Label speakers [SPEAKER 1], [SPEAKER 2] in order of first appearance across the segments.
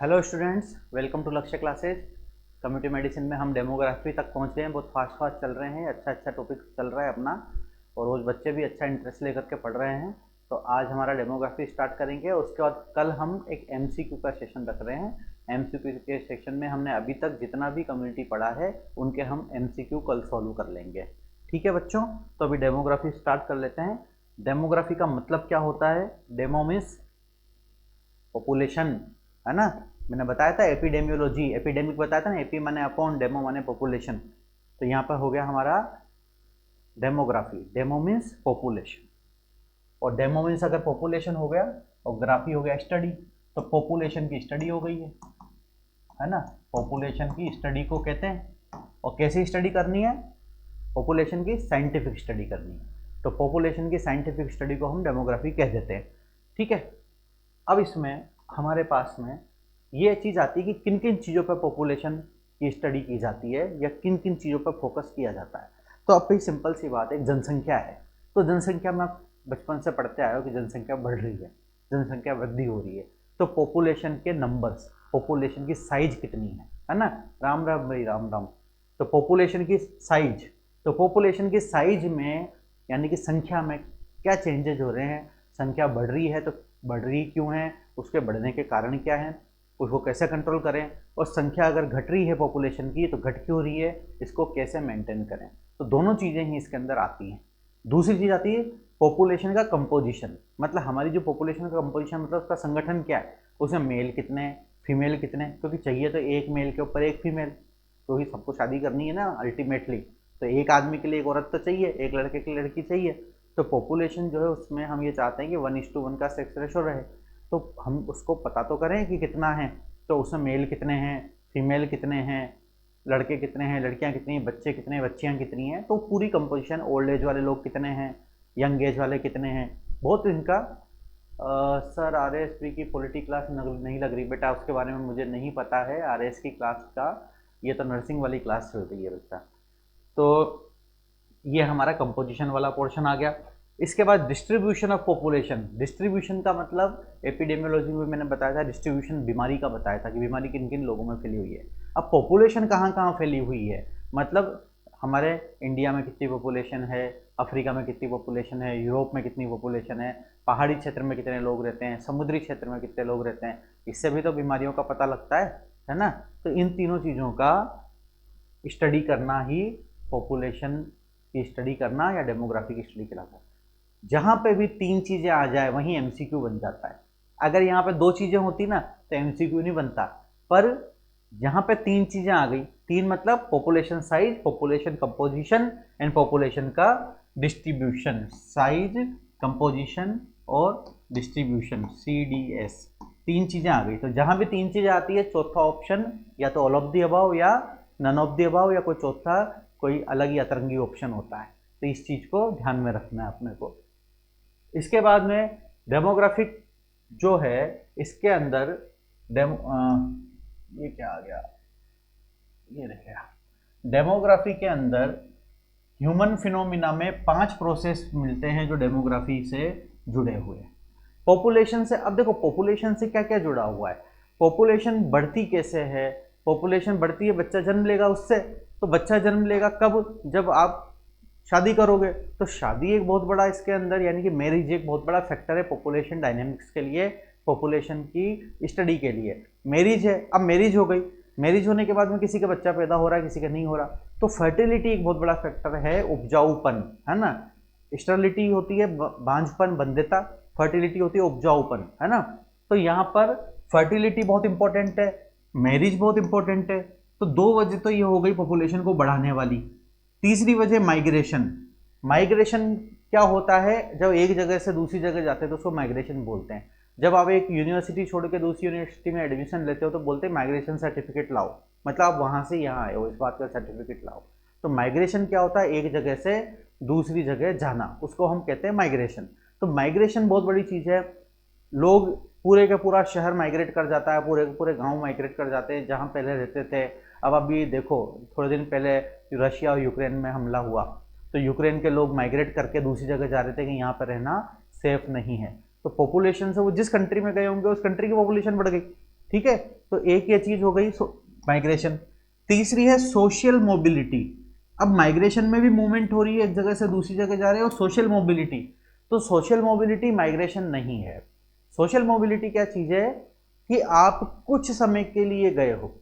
[SPEAKER 1] Hello students, welcome to लक्ष्य classes. Community medicine में हम डेमोग्राफी तक पहुंच गए हैं। बहुत फास्ट चल रहे हैं। अच्छा टॉपिक चल रहा है अपना, और रोज़ बच्चे भी अच्छा इंटरेस्ट लेकर के पढ़ रहे हैं। तो आज हमारा डेमोग्राफी स्टार्ट करेंगे। उसके बाद कल हम एक एमसीक्यू का सेशन रख रहे हैं। एमसीक्यू के सेशन में हमने अभी तक जितना भी कम्युनिटी पढ़ा है उनके हम एमसीक्यू कल सॉल्व कर लेंगे। ठीक है बच्चों, तो अभी डेमोग्राफी स्टार्ट कर लेते हैं। डेमोग्राफी का मतलब क्या होता है? डेमो मीन्स पॉपुलेशन, है ना। मैंने बताया था एपिडेमियोलॉजी, एपिडेमिक बताया था ना। एपी माने अपॉन, डेमो माने पॉपुलेशन। तो यहाँ पर हो गया हमारा डेमोग्राफी। डेमो मीन्स पॉपुलेशन, और डेमो मीन्स अगर पॉपुलेशन हो गया और ग्राफी हो गया स्टडी, तो पॉपुलेशन की स्टडी हो गई है ना। पॉपुलेशन की स्टडी को कहते हैं। और कैसी स्टडी करनी है? पॉपुलेशन की साइंटिफिक स्टडी करनी है। तो पॉपुलेशन की साइंटिफिक स्टडी को हम डेमोग्राफी कह देते हैं। ठीक है। अब इसमें हमारे पास में ये चीज़ आती है कि किन किन चीज़ों पर पॉपुलेशन की स्टडी की जाती है या किन किन चीज़ों पर फोकस किया जाता है। तो अब भी सिंपल सी बात है, जनसंख्या है। तो जनसंख्या में आप बचपन से पढ़ते आए हो कि जनसंख्या बढ़ रही है, जनसंख्या वृद्धि हो रही है। तो पॉपुलेशन के नंबर्स, पॉपुलेशन की साइज कितनी है ना। राम राम भाई, राम राम। तो पॉपुलेशन की साइज, तो पॉपुलेशन की साइज में यानी कि संख्या में क्या चेंजेज हो रहे हैं। संख्या बढ़ रही है तो बढ़ रही क्यों है, उसके बढ़ने के कारण क्या है, उसको कैसे कंट्रोल करें। और संख्या अगर घट रही है पॉपुलेशन की तो घट क्यों रही है, इसको कैसे मेंटेन करें। तो दोनों चीज़ें ही इसके अंदर आती हैं। दूसरी चीज़ आती है पॉपुलेशन का कंपोजिशन, मतलब हमारी जो पॉपुलेशन का कंपोजिशन, मतलब उसका संगठन क्या है, उसमें मेल कितने, फीमेल कितने, क्योंकि चाहिए तो एक मेल के ऊपर एक फीमेल, क्योंकि सबको शादी करनी है ना अल्टीमेटली। तो एक आदमी के लिए एक औरत तो चाहिए, एक लड़के के लिए लड़की चाहिए। तो पॉपुलेशन जो है उसमें हम ये चाहते हैं कि 1:1 का सेक्स रेशो रहे। तो हम उसको पता तो करें कि कितना है। तो उसमें मेल कितने हैं, फीमेल कितने हैं, लड़के कितने हैं, लड़कियां कितनी हैं, बच्चे कितने हैं, बच्चियां कितनी हैं। तो पूरी कंपोजिशन, ओल्ड एज वाले लोग कितने हैं, यंग एज वाले कितने हैं। बहुत इनका सर आरएस की पॉलिटी क्लास नहीं लग रही बेटा, उसके बारे में मुझे नहीं पता है आरएस की क्लास का। ये तो नर्सिंग वाली क्लास चल रही है बच्चा। तो ये हमारा कंपोजिशन वाला पोर्शन आ गया। इसके बाद डिस्ट्रीब्यूशन ऑफ पॉपुलेशन। डिस्ट्रीब्यूशन का मतलब एपिडेमियोलॉजी में मैंने बताया था, डिस्ट्रीब्यूशन बीमारी का बताया था कि बीमारी किन किन लोगों में फैली हुई है। अब पॉपुलेशन कहाँ कहाँ फैली हुई है, मतलब हमारे इंडिया में कितनी पॉपुलेशन है, अफ्रीका में कितनी पॉपुलेशन है, यूरोप में कितनी पॉपुलेशन है, पहाड़ी क्षेत्र में कितने लोग रहते हैं, समुद्री क्षेत्र में कितने लोग रहते हैं। इससे भी तो बीमारियों का पता लगता है ना। तो इन तीनों चीज़ों का स्टडी करना ही पॉपुलेशन की स्टडी करना या डेमोग्राफी की स्टडी कहलाता है। जहाँ पे भी तीन चीज़ें आ जाए वहीं एमसीक्यू बन जाता है। अगर यहाँ पे दो चीज़ें होती ना तो एमसीक्यू नहीं बनता। पर यहाँ पे तीन चीज़ें आ गई, तीन मतलब population size, population composition and population का डिस्ट्रीब्यूशन। साइज, कंपोजिशन और डिस्ट्रीब्यूशन, CDS, तीन चीज़ें आ गई। तो जहाँ भी तीन चीज़ें आती है, चौथा ऑप्शन या तो ऑल ऑफ द अबाव या नन ऑफ द अबाव या कोई चौथा कोई अलग ही अतरंगी ऑप्शन होता है। तो इस चीज़ को ध्यान में रखना है अपने को। इसके बाद में डेमोग्राफिक जो है, इसके अंदर ये क्या आ गया, ये देखिए डेमोग्राफी के अंदर ह्यूमन फिनोमिना में 5 प्रोसेस मिलते हैं जो डेमोग्राफी से जुड़े हुए हैं। पॉपुलेशन से, अब देखो पॉपुलेशन से क्या क्या जुड़ा हुआ है। पॉपुलेशन बढ़ती कैसे है? पॉपुलेशन बढ़ती है, बच्चा जन्म लेगा उससे। तो बच्चा जन्म लेगा कब? जब आप शादी करोगे। तो शादी एक बहुत बड़ा इसके अंदर, यानी कि मैरिज एक बहुत बड़ा फैक्टर है पॉपुलेशन डायनेमिक्स के लिए, पॉपुलेशन की स्टडी के लिए। मैरिज है, अब मैरिज हो गई, मैरिज होने के बाद में किसी का बच्चा पैदा हो रहा है, किसी का नहीं हो रहा। तो फर्टिलिटी एक बहुत बड़ा फैक्टर है, उपजाऊपन, है ना। स्टरलिटी होती है बांझपन, बंध्यता, फर्टिलिटी होती है उपजाऊपन, है ना। तो यहाँ पर फर्टिलिटी बहुत इंपॉर्टेंट है, मैरिज बहुत इंपॉर्टेंट है। तो दो वजह तो ये हो गई पॉपुलेशन को बढ़ाने वाली। तीसरी वजह माइग्रेशन। माइग्रेशन क्या होता है? जब एक जगह से दूसरी जगह जाते हैं तो उसको माइग्रेशन बोलते हैं। जब आप एक यूनिवर्सिटी छोड़ के दूसरी यूनिवर्सिटी में एडमिशन लेते हो तो बोलते हैं माइग्रेशन सर्टिफिकेट लाओ, मतलब आप वहाँ से यहाँ आए हो, इस बात का सर्टिफिकेट लाओ। तो माइग्रेशन क्या होता है? एक जगह से दूसरी जगह जाना, उसको हम कहते हैं माइग्रेशन। तो माइग्रेशन बहुत बड़ी चीज़ है। लोग पूरे का पूरा शहर माइग्रेट कर जाता है, पूरे के पूरे गांव माइग्रेट कर जाते हैं जहां पहले रहते थे। अब अभी देखो, थोड़े दिन पहले रशिया और यूक्रेन में हमला हुआ, तो यूक्रेन के लोग माइग्रेट करके दूसरी जगह जा रहे थे कि यहाँ पर रहना सेफ नहीं है। तो पॉपुलेशन से वो जिस कंट्री में गए होंगे उस कंट्री की पॉपुलेशन बढ़ गई। ठीक है, तो एक ये चीज हो गई माइग्रेशन। तीसरी है सोशल मोबिलिटी। अब माइग्रेशन में भी मूवमेंट हो रही है, एक जगह से दूसरी जगह जा रहे हैं, और सोशल मोबिलिटी, तो सोशल मोबिलिटी माइग्रेशन नहीं है। सोशल मोबिलिटी क्या चीज है कि आप कुछ समय के लिए गए हो,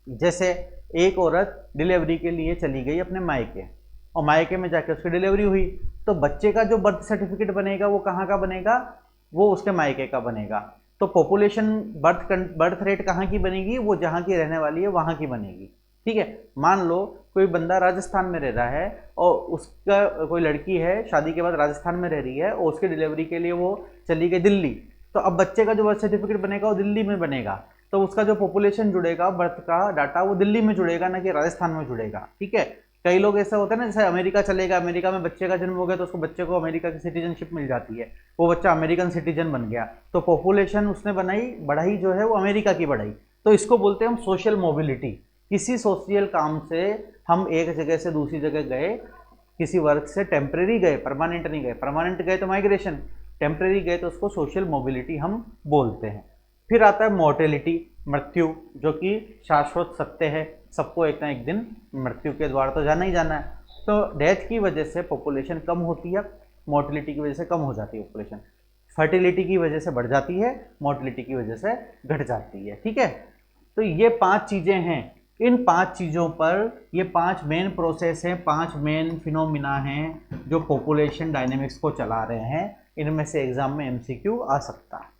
[SPEAKER 1] जैसे एक औरत डिलीवरी के लिए चली गई अपने मायके, और मायके में जाके उसकी डिलीवरी हुई, तो बच्चे का जो बर्थ सर्टिफिकेट बनेगा वो कहाँ का बनेगा, वो उसके मायके का बनेगा। तो पॉपुलेशन बर्थ रेट कहाँ की बनेगी, वो जहाँ की रहने वाली है वहाँ की बनेगी। ठीक है, मान लो कोई बंदा राजस्थान में रह रहा है और उसका कोई लड़की है शादी के बाद राजस्थान में रह रही है, और उसकी डिलीवरी के लिए वो चली गई दिल्ली, तो अब बच्चे का जो बर्थ सर्टिफिकेट बनेगा वो दिल्ली में बनेगा, तो उसका जो पॉपुलेशन जुड़ेगा बर्थ का डाटा वो दिल्ली में जुड़ेगा, ना कि राजस्थान में जुड़ेगा। ठीक है, कई लोग ऐसा होता है ना, जैसे अमेरिका चलेगा, अमेरिका में बच्चे का जन्म हो गया तो उसको बच्चे को अमेरिका की सिटीजनशिप मिल जाती है, वो बच्चा अमेरिकन सिटीजन बन गया, तो पॉपुलेशन उसने बढ़ाई जो है वो अमेरिका की बढ़ाई। तो इसको बोलते हैं हम सोशल मोबिलिटी। किसी सोशल काम से हम एक जगह से दूसरी जगह गए, किसी वर्क से टेम्परेरी गए, परमानेंट नहीं गए। परमानेंट गए तो माइग्रेशन, टेम्परेरी गए तो उसको सोशल मोबिलिटी हम बोलते हैं। फिर आता है मोर्टेलिटी, मृत्यु, जो कि शाश्वत सत्य है, सबको एक ना एक दिन मृत्यु के द्वार तो जाना ही जाना है। तो डेथ की वजह से पॉपुलेशन कम होती है, मोर्टेलिटी की वजह से कम हो जाती है पॉपुलेशन। फर्टिलिटी की वजह से बढ़ जाती है, मोर्टेलिटी की वजह से घट जाती है। ठीक है, तो ये 5 चीज़ें हैं। इन 5 चीज़ों पर, ये 5 मेन प्रोसेस हैं, 5 मेन फिनोमिना हैं जो पॉपुलेशन डायनेमिक्स को चला रहे हैं। इनमें से एग्जाम में MCQ आ सकता है।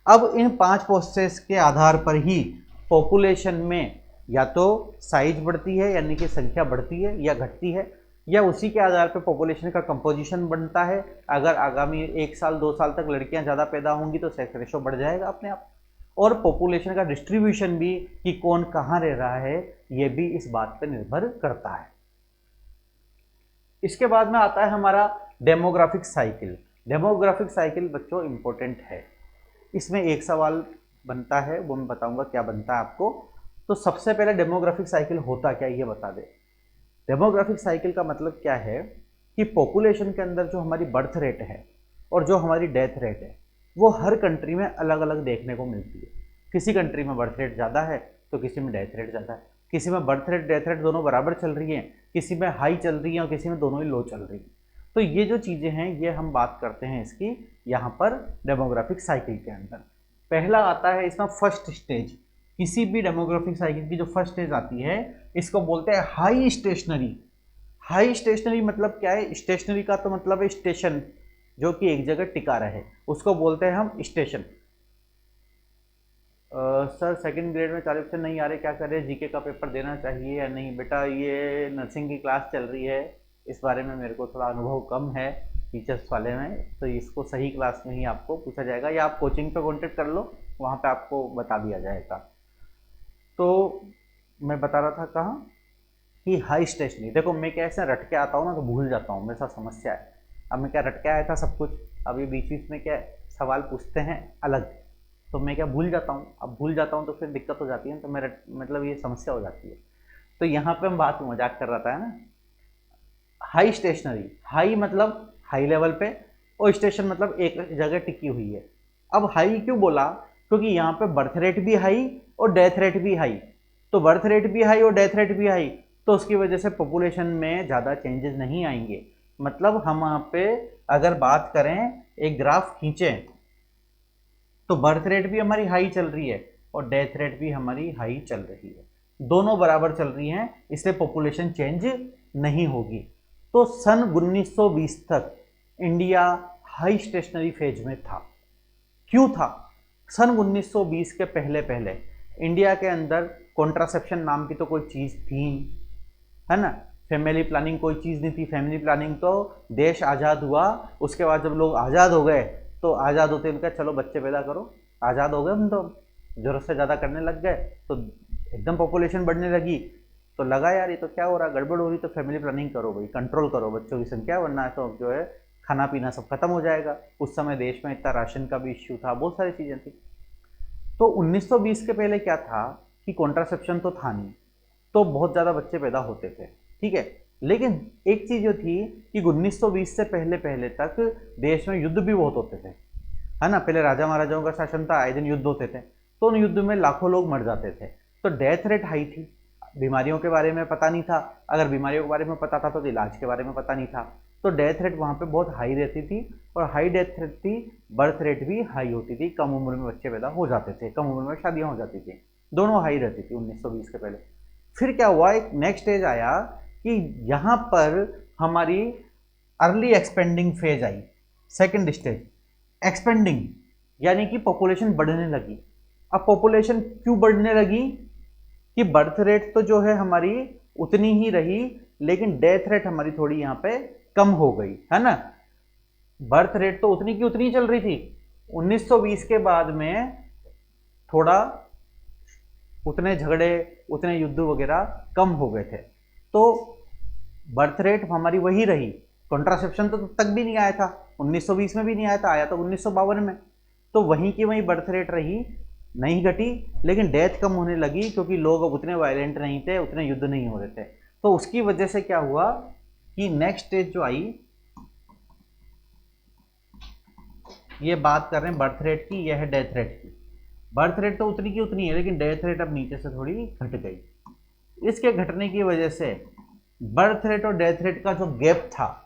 [SPEAKER 1] अब इन 5 प्रोसेस के आधार पर ही पॉपुलेशन में या तो साइज बढ़ती है यानी कि संख्या बढ़ती है या घटती है, या उसी के आधार पर पॉपुलेशन का कंपोजिशन बनता है। अगर आगामी 1 साल 2 साल तक लड़कियां ज़्यादा पैदा होंगी तो सेक्स रेशो बढ़ जाएगा अपने आप। और पॉपुलेशन का डिस्ट्रीब्यूशन भी, कि कौन कहाँ रह रहा है, ये भी इस बात पर निर्भर करता है। इसके बाद में आता है हमारा डेमोग्राफिक साइकिल। डेमोग्राफिक साइकिल बच्चों इंपॉर्टेंट है, इसमें एक सवाल बनता है, वो मैं बताऊंगा क्या बनता है आपको। तो सबसे पहले डेमोग्राफिक साइकिल होता क्या ये बता दे। डेमोग्राफिक साइकिल का मतलब क्या है कि पॉपुलेशन के अंदर जो हमारी बर्थ रेट है और जो हमारी डेथ रेट है वो हर कंट्री में अलग अलग देखने को मिलती है। किसी कंट्री में बर्थ रेट ज़्यादा है तो किसी में डेथ रेट ज़्यादा है, किसी में बर्थ रेट डेथ रेट दोनों बराबर चल रही हैं, किसी में हाई चल रही हैं और किसी में दोनों ही लो चल रही हैं। तो ये जो चीज़ें हैं ये हम बात करते हैं इसकी यहाँ पर डेमोग्राफिक साइकिल के अंदर। पहला आता है इसमें फर्स्ट स्टेज। किसी भी डेमोग्राफिक साइकिल की जो फर्स्ट स्टेज आती है इसको बोलते हैं हाई स्टेशनरी। हाई स्टेशनरी मतलब क्या है, स्टेशनरी का तो मतलब है स्टेशन, जो कि एक जगह टिका रहे, उसको बोलते हैं हम स्टेशन। सर सेकंड ग्रेड में 40% नहीं आ रहे, क्या करें, जीके का पेपर देना चाहिए या नहीं? बेटा ये नर्सिंग की क्लास चल रही है, इस बारे में मेरे को थोड़ा अनुभव कम है टीचर्स वाले में, तो इसको सही क्लास में ही आपको पूछा जाएगा, या आप कोचिंग पे कॉन्टेक्ट कर लो, वहाँ पे आपको बता दिया जाएगा। तो मैं बता रहा था कहाँ कि हाई स्टेशनरी। देखो मैं कैसे रट के आता हूँ ना तो भूल जाता हूँ, मेरे साथ समस्या है। अब मैं क्या रट के आया था सब कुछ, अब ये बीच बीच में क्या सवाल पूछते हैं अलग, तो मैं क्या भूल जाता हूँ। अब भूल जाता हूँ तो फिर दिक्कत हो जाती है, तो मैं मतलब ये समस्या हो जाती है। तो यहाँ पे हम बात मजाक कर रहा था ना। हाई स्टेशनरी, हाई मतलब हाई लेवल पे, और स्टेशन मतलब एक जगह टिकी हुई है। अब हाई क्यों बोला, क्योंकि यहाँ पे बर्थ रेट भी हाई और डेथ रेट भी हाई। तो बर्थ रेट भी हाई और डेथ रेट भी हाई, तो उसकी वजह से पॉपुलेशन में ज़्यादा चेंजेस नहीं आएंगे। मतलब हम यहाँ पे अगर बात करें, एक ग्राफ खींचें, तो बर्थ रेट भी हमारी हाई चल रही है और डेथ रेट भी हमारी हाई चल रही है, दोनों बराबर चल रही हैं, इसलिए पॉपुलेशन चेंज नहीं होगी। तो सन 1920 तक इंडिया हाई स्टेशनरी फेज में था। क्यों था? सन 1920 के पहले पहले इंडिया के अंदर कॉन्ट्रासेप्शन नाम की तो कोई चीज़ थी, है ना, फैमिली प्लानिंग कोई चीज़ नहीं थी। फैमिली प्लानिंग तो देश आज़ाद हुआ, उसके बाद जब लोग आज़ाद हो गए तो आज़ाद होते उनका चलो बच्चे पैदा करो, आज़ाद हो गए हम तो ज़रूरत से ज़्यादा करने लग गए, तो एकदम पॉपुलेशन बढ़ने लगी, तो लगा यार ये तो क्या हो रहा, गड़बड़ हो रही, तो फैमिली प्लानिंग करो भाई, कंट्रोल करो बच्चों की संख्या, वरना तो जो है खाना पीना सब खत्म हो जाएगा। उस समय देश में इतना राशन का भी इश्यू था, बहुत सारी चीज़ें थी। तो 1920 के पहले क्या था कि कॉन्ट्रासेप्शन तो था नहीं, तो बहुत ज़्यादा बच्चे पैदा होते थे, ठीक है। लेकिन एक चीज़ जो थी कि 1920 से पहले पहले तक देश में युद्ध भी बहुत होते थे, है ना। पहले राजा महाराजाओं का शासन था, आए दिन युद्ध होते थे, तो उन युद्ध में लाखों लोग मर जाते थे, तो डेथ रेट हाई थी। बीमारियों के बारे में पता नहीं था, अगर बीमारियों के बारे में पता था तो इलाज के बारे में पता नहीं था, तो डेथ रेट वहाँ पे बहुत हाई रहती थी। और हाई डेथ रेट थी, बर्थ रेट भी हाई होती थी, कम उम्र में बच्चे पैदा हो जाते थे, कम उम्र में शादियाँ हो जाती थी, दोनों हाई रहती थी 1920 के पहले। फिर क्या हुआ, एक नेक्स्ट स्टेज आया कि यहाँ पर हमारी early expanding phase I, second stage expanding, यानी कि पॉपुलेशन बढ़ने लगी। अब पॉपुलेशन क्यों बढ़ने लगी कि बर्थ रेट तो जो है हमारी उतनी ही रही, लेकिन डेथ रेट हमारी थोड़ी यहाँ पे कम हो गई, है ना। बर्थ रेट तो उतनी की उतनी चल रही थी, 1920 के बाद में थोड़ा उतने झगड़े, उतने युद्ध वगैरह कम हो गए थे, तो बर्थ रेट हमारी वही रही। कॉन्ट्रासेप्शन तो तब तक भी नहीं आया था, 1920 में भी नहीं आया था, आया तो 1952 में, तो वहीं की वहीं बर्थ रेट रही, नहीं घटी, लेकिन डेथ कम होने लगी क्योंकि लोग अब उतने वायलेंट नहीं थे, उतने युद्ध नहीं हो रहे थे। तो उसकी वजह से क्या हुआ कि नेक्स्ट स्टेज जो आई, ये बात कर रहे हैं बर्थ रेट की, यह है डेथ रेट की। बर्थ रेट तो उतनी की उतनी है, लेकिन डेथ रेट अब नीचे से थोड़ी घट गई। इसके घटने की वजह से बर्थ रेट और डेथ रेट का जो गैप था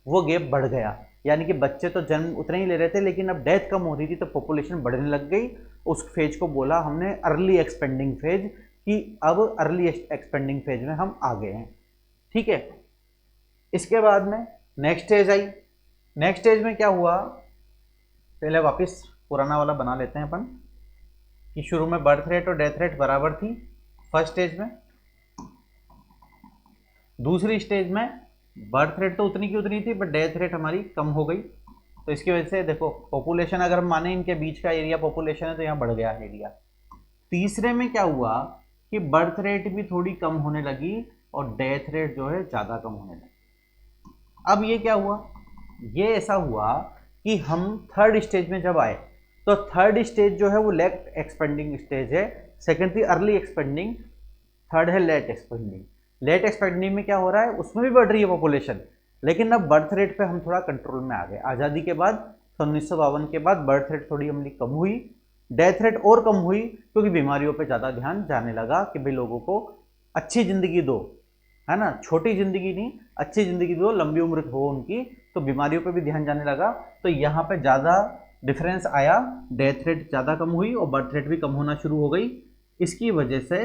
[SPEAKER 1] वो गैप बढ़ गया, यानी कि बच्चे तो जन्म उतने ही ले रहे थे, लेकिन अब डेथ कम हो रही थी तो पॉपुलेशन बढ़ने लग गई। उस फेज को बोला हमने अर्ली एक्सपेंडिंग फेज, कि अब अर्ली एक्सपेंडिंग फेज में हम आ गए हैं, ठीक है। इसके बाद में next stage I. Next stage में क्या हुआ, पहले वापस पुराना वाला बना लेते हैं अपन, कि शुरू में बर्थ रेट और डेथ रेट बराबर थी फर्स्ट स्टेज में। दूसरी स्टेज में बर्थ रेट तो उतनी की उतनी थी, बट डेथ रेट हमारी कम हो गई, तो इसकी वजह से देखो पॉपुलेशन अगर हम माने इनके बीच का एरिया पॉपुलेशन है तो यहाँ बढ़ गया एरिया। तीसरे में क्या हुआ कि बर्थ रेट भी थोड़ी कम होने लगी और डेथ रेट जो है ज़्यादा कम होने लगी। अब ये क्या हुआ, ये ऐसा हुआ कि हम थर्ड स्टेज में जब आए, तो थर्ड स्टेज जो है वो लेट एक्सपेंडिंग स्टेज है, सेकेंड थी अर्ली एक्सपेंडिंग, थर्ड है लेट एक्सपेंडिंग। लेट एक्सपेंडिंग में क्या हो रहा है, उसमें भी बढ़ रही है पॉपुलेशन, लेकिन अब बर्थ रेट पे हम थोड़ा कंट्रोल में आ गए। आज़ादी के बाद 1952 के बाद बर्थ रेट थोड़ी हमारी कम हुई, डेथ रेट और कम हुई, क्योंकि बीमारियों पे ज़्यादा ध्यान जाने लगा कि भाई लोगों को अच्छी ज़िंदगी दो, है ना, छोटी ज़िंदगी नहीं, अच्छी ज़िंदगी दो, लंबी उम्र हो उनकी, तो बीमारियों पे भी ध्यान जाने लगा। तो यहाँ पे ज़्यादा डिफरेंस आया, डेथ रेट ज़्यादा कम हुई और बर्थ रेट भी कम होना शुरू हो गई। इसकी वजह से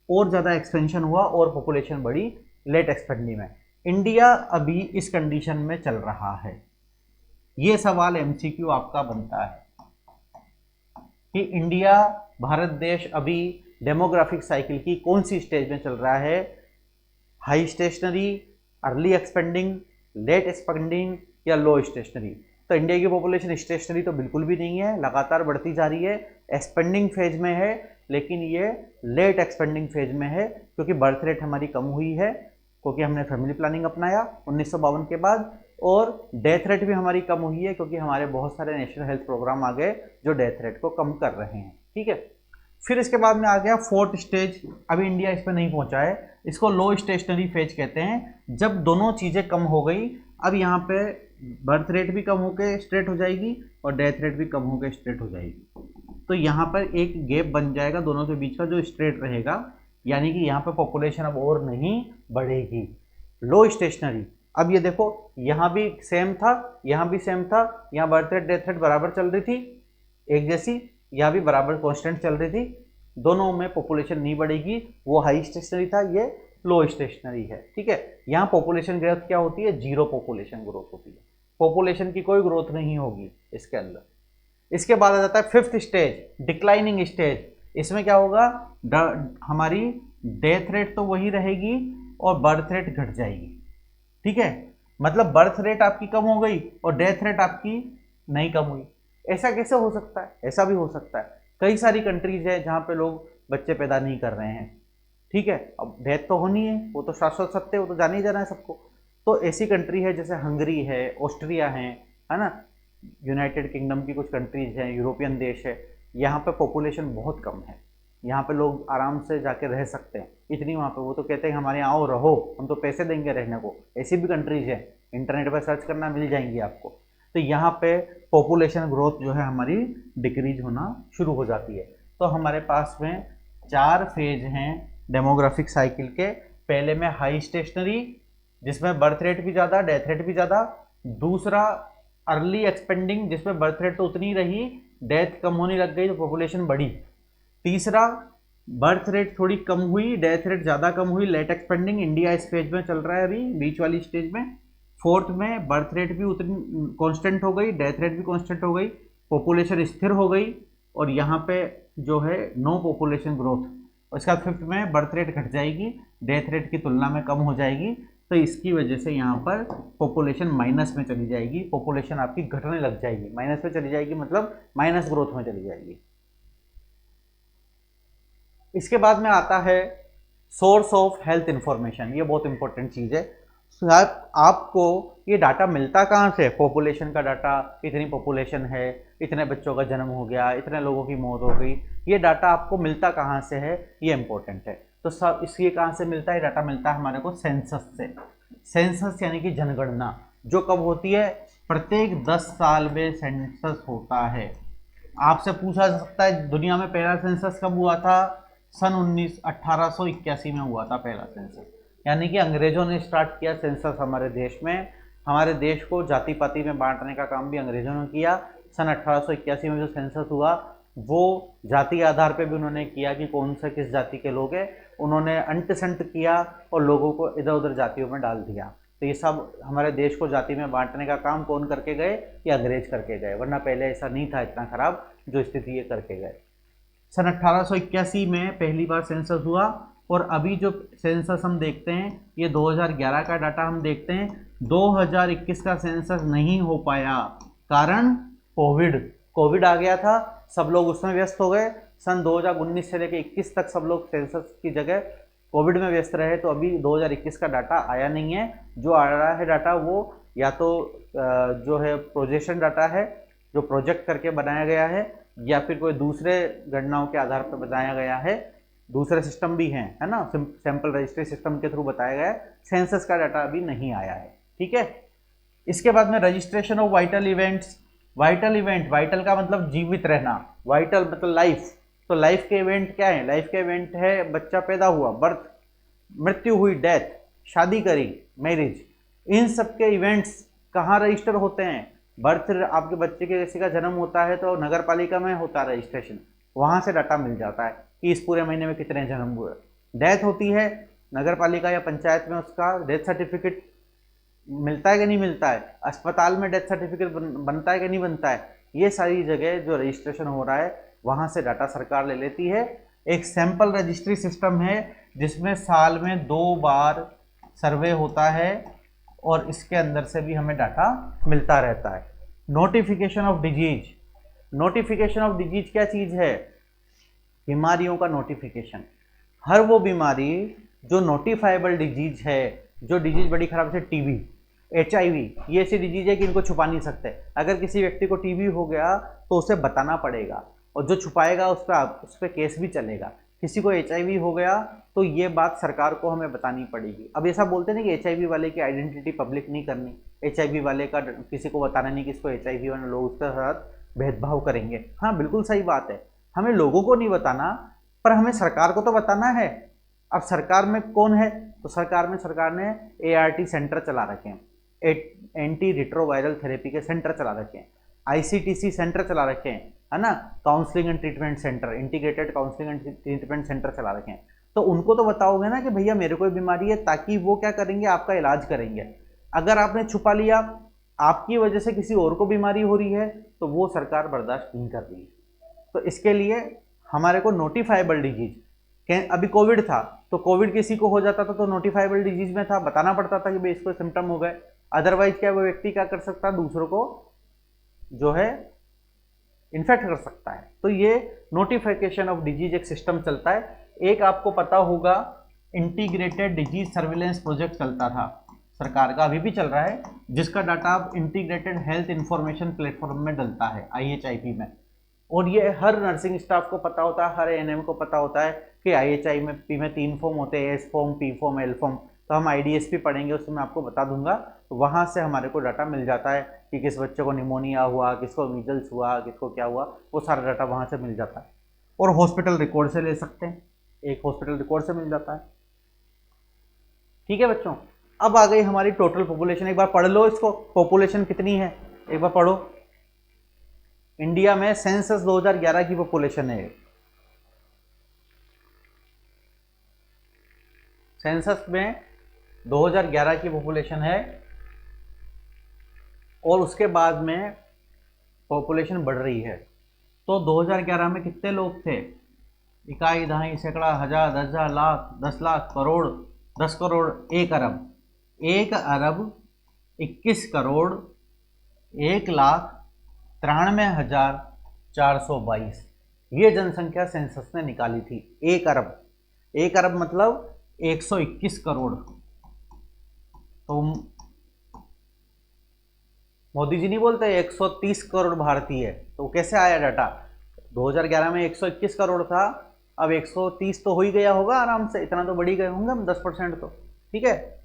[SPEAKER 1] और ज़्यादा एक्सपेंशन हुआ और पॉपुलेशन बढ़ी लेट एक्सपेंडिंग में। इंडिया अभी इस कंडीशन में चल रहा है। ये सवाल एमसीक्यू आपका बनता है कि इंडिया, भारत देश अभी डेमोग्राफिक साइकिल की कौन सी स्टेज में चल रहा है, high stationary, early expanding, late expanding या लो स्टेशनरी। तो इंडिया की पॉपुलेशन स्टेशनरी तो बिल्कुल भी नहीं है, लगातार बढ़ती जा रही है, एक्सपेंडिंग फेज में है, लेकिन ये लेट एक्सपेंडिंग फेज में है क्योंकि बर्थ रेट हमारी कम हुई है, क्योंकि हमने फैमिली प्लानिंग अपनाया 1952 के बाद, और डेथ रेट भी हमारी कम हुई है क्योंकि हमारे बहुत सारे नेशनल हेल्थ प्रोग्राम आ गए जो डेथ रेट को कम कर रहे हैं, ठीक है। फिर इसके बाद में आ गया फोर्थ स्टेज, अभी इंडिया इस पर नहीं पहुंचा है, इसको लो स्टेशनरी फेज कहते हैं। जब दोनों चीज़ें कम हो गई, अब यहाँ पे बर्थ रेट भी कम होकर स्ट्रेट हो जाएगी और डेथ रेट भी कम होकर स्ट्रेट हो जाएगी, तो यहाँ पर एक गैप बन जाएगा दोनों के बीच का जो स्ट्रेट रहेगा, यानी कि यहाँ पर पॉपुलेशन अब और नहीं बढ़ेगी। लो स्टेशनरी, अब ये देखो यहाँ भी सेम था, यहाँ भी सेम था, यहाँ बर्थ रेट डेथ रेट बराबर चल रही थी एक जैसी, यहाँ भी बराबर कांस्टेंट चल रही थी, दोनों में पॉपुलेशन नहीं बढ़ेगी, वो हाई स्टेशनरी था, ये लो स्टेशनरी है, ठीक है। यहाँ पॉपुलेशन ग्रोथ क्या होती है, जीरो पॉपुलेशन ग्रोथ होती है, पॉपुलेशन की कोई ग्रोथ नहीं होगी इसके अंदर। इसके बाद आ जाता है फिफ्थ स्टेज, डिक्लाइनिंग स्टेज। इसमें क्या होगा, हमारी डेथ रेट तो वही रहेगी और बर्थ रेट घट जाएगी, ठीक है। मतलब बर्थ रेट आपकी कम हो गई और डेथ रेट आपकी नहीं कम हुई। ऐसा कैसे हो सकता है, ऐसा भी हो सकता है, कई सारी कंट्रीज है जहाँ पे लोग बच्चे पैदा नहीं कर रहे हैं, ठीक है। अब डेथ तो होनी है, वो तो शाश्वत सत्य, वो तो जाने ही जाना है सबको। तो ऐसी कंट्री है जैसे हंगरी है, ऑस्ट्रिया है ना, यूनाइटेड किंगडम की कुछ कंट्रीज हैं, यूरोपियन देश है, यहाँ पे पॉपुलेशन बहुत कम है, यहाँ पे लोग आराम से जाके रह सकते हैं, इतनी वहाँ पे, वो तो कहते हैं हमारे यहाँ आओ रहो, हम तो पैसे देंगे रहने को। ऐसी भी कंट्रीज है, इंटरनेट पर सर्च करना मिल जाएंगी आपको। तो यहाँ पे पॉपुलेशन ग्रोथ जो है हमारी डिक्रीज होना शुरू हो जाती है। तो हमारे पास में 4 फेज हैं डेमोग्राफिक साइकिल के। पहले में हाई स्टेशनरी, जिसमें बर्थ रेट भी ज़्यादा, डेथ रेट भी ज़्यादा। दूसरा अर्ली एक्सपेंडिंग, जिसमें बर्थ रेट तो उतनी रही, डेथ कम होने लग गई तो पॉपुलेशन बढ़ी। तीसरा बर्थ रेट थोड़ी कम हुई, डेथ रेट ज़्यादा कम हुई, लेट एक्सपेंडिंग। इंडिया इस फेज में चल रहा है अभी, बीच वाली स्टेज में। फोर्थ में बर्थ रेट भी उतनी कांस्टेंट हो गई, डेथ रेट भी कांस्टेंट हो गई, पॉपुलेशन स्थिर हो गई, और यहाँ पे जो है नो पॉपुलेशन ग्रोथ। उसके बाद फिफ्थ में बर्थ रेट घट जाएगी, डेथ रेट की तुलना में कम हो जाएगी, तो इसकी वजह से यहाँ पर पॉपुलेशन माइनस में चली जाएगी, पॉपुलेशन आपकी घटने लग जाएगी। माइनस में चली जाएगी मतलब माइनस ग्रोथ में चली जाएगी। इसके बाद में आता है सोर्स ऑफ हेल्थ इंफॉर्मेशन। ये बहुत इंपॉर्टेंट चीज़ है। आपको ये डाटा मिलता कहाँ से? पॉपुलेशन का डाटा, इतनी पॉपुलेशन है, इतने बच्चों का जन्म हो गया, इतने लोगों की मौत हो गई, ये डाटा आपको मिलता कहाँ से है? ये इंपॉर्टेंट है। तो सब इसलिए कहाँ से मिलता है? डाटा मिलता है हमारे को सेंसस से। सेंसस यानी कि जनगणना, जो कब होती है? प्रत्येक 10 साल में सेंसस होता है। आपसे पूछा जा सकता है दुनिया में पहला सेंसस कब हुआ था? सन 1881 में हुआ था पहला सेंसस। यानी कि अंग्रेजों ने स्टार्ट किया सेंसस हमारे देश में। हमारे देश को जाति पाति में बांटने का काम भी अंग्रेजों ने किया। सन 1881 में जो सेंसस हुआ वो जाति आधार पे भी उन्होंने किया कि कौन से किस जाति के लोग हैं। उन्होंने अंट संट किया और लोगों को इधर उधर जातियों में डाल दिया। तो ये सब हमारे देश को जाति में बांटने का काम कौन करके गए? ये अंग्रेज करके गए, वरना पहले ऐसा नहीं था इतना खराब जो स्थिति ये करके गए। सन 1881 में पहली बार सेंसस हुआ, और अभी जो सेंसस हम देखते हैं ये 2011 का डाटा हम देखते हैं। 2021 का सेंसस नहीं हो पाया, कारण कोविड आ गया था, सब लोग उसमें व्यस्त हो गए। सन 2019 से लेकर 21 तक सब लोग सेंसस की जगह कोविड में व्यस्त रहे, तो अभी 2021 का डाटा आया नहीं है। जो आ रहा है डाटा वो या तो जो है प्रोजेक्शन डाटा है, जो प्रोजेक्ट करके बनाया गया है, या फिर कोई दूसरे गणनाओं के आधार पर बताया गया है। दूसरे सिस्टम भी हैं, है ना, सैंपल रजिस्ट्री सिस्टम के थ्रू बताया गया है। सेंसस का डाटा अभी नहीं आया है, ठीक है। इसके बाद में registration of vital events. Vital event, vital का मतलब जीवित रहना, वाइटल मतलब लाइफ। तो लाइफ के इवेंट क्या है? लाइफ के इवेंट है बच्चा पैदा हुआ, बर्थ, मृत्यु हुई, डेथ, शादी करी, मैरिज। इन सब के इवेंट्स कहाँ रजिस्टर होते हैं? बर्थ, आपके बच्चे के किसी का जन्म होता है तो नगर पालिका में होता है रजिस्ट्रेशन, वहाँ से डाटा मिल जाता है कि इस पूरे महीने में कितने जन्म हुए। डेथ होती है नगर पालिका या पंचायत में, उसका डेथ सर्टिफिकेट मिलता है कि नहीं मिलता है। अस्पताल में डेथ सर्टिफिकेट बनता है कि नहीं बनता है। ये सारी जगह जो रजिस्ट्रेशन हो रहा है वहाँ से डाटा सरकार ले लेती है। एक सैंपल रजिस्ट्री सिस्टम है जिसमें साल में 2 बार सर्वे होता है, और इसके अंदर से भी हमें डाटा मिलता रहता है। Notification of disease. Notification of disease क्या चीज़ है? बीमारियों का नोटिफिकेशन। हर वो बीमारी जो नोटिफाइबल डिजीज है, जो डिजीज बड़ी खराब से टीबी, HIV, ये ऐसी डिजीज है कि इनको छुपा नहीं सकते। अगर किसी व्यक्ति को टीबी हो गया तो उसे बताना पड़ेगा, और जो छुपाएगा उस पर केस भी चलेगा। किसी को HIV हो गया तो ये बात सरकार को हमें बतानी पड़ेगी। अब ऐसा बोलते नहीं कि HIV वाले की आइडेंटिटी पब्लिक नहीं करनी, HIV वाले का किसी को बताना नहीं कि इसको HIV वाले लोग उसके साथ भेदभाव करेंगे। हाँ, बिल्कुल सही बात है, हमें लोगों को नहीं बताना, पर हमें सरकार को तो बताना है। अब सरकार में कौन है? तो सरकार ने ART सेंटर चला रखे हैं, एंटी रिट्रोवायरल थेरेपी के सेंटर चला रखे हैं, ICTC सेंटर चला रखे हैं, है ना, counselling and treatment centre, integrated counselling and treatment centre चला रखे हैं। तो उनको तो बताओगे ना कि भैया मेरे को बीमारी है, ताकि वो क्या करेंगे? आपका इलाज करेंगे। अगर आपने छुपा लिया, आपकी वजह से किसी और को बीमारी हो रही है, तो वो सरकार बर्दाश्त नहीं कर रही है। तो इसके लिए हमारे को नोटिफाइबल डिजीज, अभी कोविड था तो कोविड किसी को हो जाता था तो नोटिफाइबल डिजीज में था, बताना पड़ता था कि भाई इसको सिम्टम हो गए। अदरवाइज क्या वो व्यक्ति क्या कर सकता है? दूसरों को जो है इन्फेक्ट कर सकता है। तो ये नोटिफिकेशन ऑफ डिजीज एक सिस्टम चलता है। एक आपको पता होगा इंटीग्रेटेड डिजीज सर्विलेंस प्रोजेक्ट चलता था सरकार का, अभी भी चल रहा है, जिसका डाटा आप इंटीग्रेटेड हेल्थ इंफॉर्मेशन प्लेटफॉर्म में डलता है, IHIP में। और ये हर नर्सिंग स्टाफ को पता होता है, हर ANM को पता होता है कि IHIP में 3 फॉर्म होते हैं, S form, P form, L form. तो हम IDSP पढ़ेंगे, उसमें मैं आपको बता दूंगा। तो वहाँ से हमारे को डाटा मिल जाता है कि किस बच्चे को निमोनिया हुआ, किसको मीजल्स हुआ, किसको क्या हुआ, वो सारा डाटा वहाँ से मिल जाता है। और हॉस्पिटल रिकॉर्ड से ले सकते हैं, एक हॉस्पिटल रिकॉर्ड से मिल जाता है। ठीक है बच्चों, अब आ गई हमारी टोटल पॉपुलेशन। एक बार पढ़ लो इसको, पॉपुलेशन कितनी है एक बार पढ़ो। इंडिया में सेंसस 2011 की पॉपुलेशन है, सेंसस में 2011 की पॉपुलेशन है, और उसके बाद में पॉपुलेशन बढ़ रही है। तो 2011 में कितने लोग थे? इकाई, दहाई, सैकड़ा, हजार, 10,000, लाख, 10 लाख, करोड़, 10 करोड़, 1 अरब, 1 अरब 21 करोड़ 1,93,422 ये जनसंख्या सेंसस ने निकाली थी। 1 अरब, 1 अरब मतलब 121 करोड़। तो मोदी जी नहीं बोलते 130 करोड़ भारतीय है, तो कैसे आया डाटा? 2011 में 121 करोड़ था, अब 130 तो हो ही गया होगा आराम से, इतना तो बढ़ ही गए होंगे हम 10% तो, ठीक है,